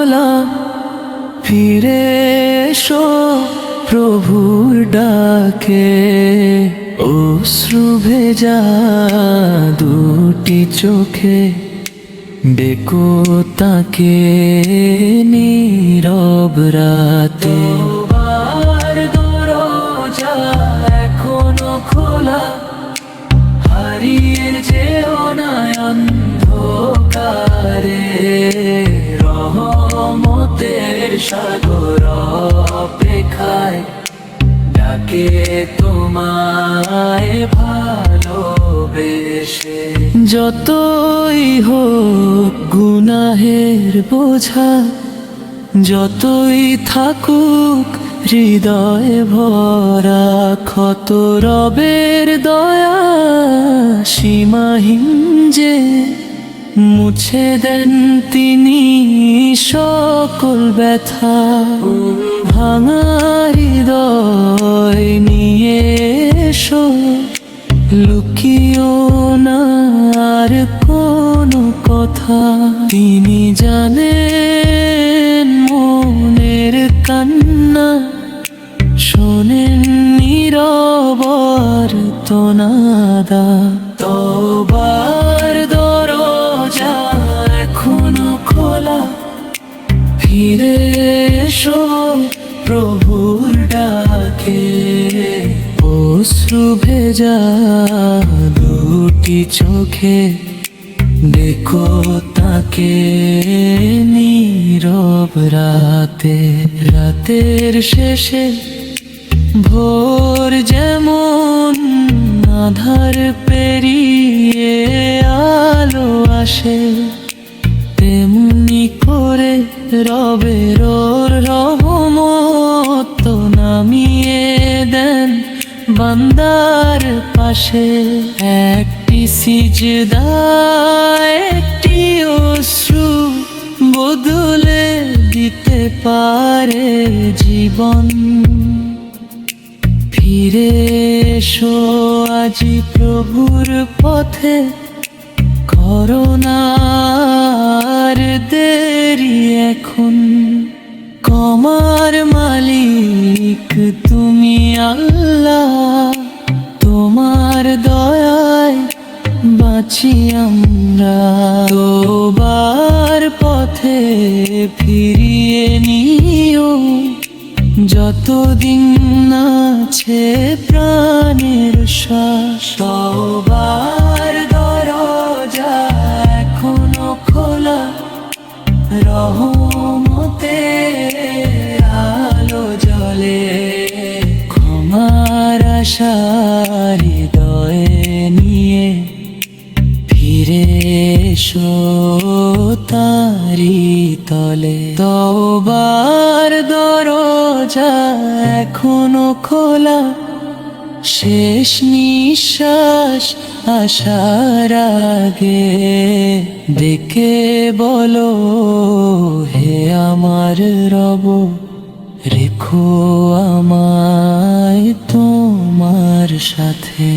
খোলা, ফিরে এসো প্রভুর ডাকে। অশ্রু ভেজা দুটি চোখে ডেকো তাকে নীরব রাতে। তোমার দরজা এখনো খোলা, হারিয়ে যেও না অন্ধকারে। রহমতের সাগর অপেক্ষায় ডাকে তোমায় ভালোবেসে। যতই হোক গুনাহের বোঝা, যতই থাকুক হৃদয় ভরা ক্ষত, রবের দয়া সীমাহীন যে মুছে দেন তিনি সকল ব্যথা। ভাঙা হৃদয় নিয়ে এসো, লুকিও না আর কোনো কথা। তিনি জানেন মনের কান্না, শোনেন নীরব আর্তনাদ। তওবার দরজা এখনো খোলা, ফিরে এসো প্রভুর ডাকে। অশ্রু ভেজা দুটি চোখে দেখো তাকে নীরব রাতে। রাতের শেষে ভোর যেমন আধার পেরিয়ে আলো আসে, তেমনি করে রবের রহমত নামিয়ে দেন বান্দার পাশে। একটি সিজদা, একটি অশ্রু বদলে দিতে পারে জীবন। ফিরে এসো আজি প্রভুর পথে, করো না আর দেরি এখন। ক্ষমার মালিক তুমি আল্লাহ, তোমার দয়ায় বাঁচি আমরা। তোবার পথে ফিরিয়ে নিও, যতদিন আছে প্রাণের শ্বাস। তোবার দরজা এখনো খোলা, রহমতের আলো জ্বলে। ক্ষমার আশা হৃদয়ে নিয়ে ফিরে এসো তারি তলে। তওবার দরজা এখনো খোলা, শেষ নিঃশ্বাস আসার আগে ডেকে বলো, হে আমার রব, রেখো আমায় তোমার সাথে।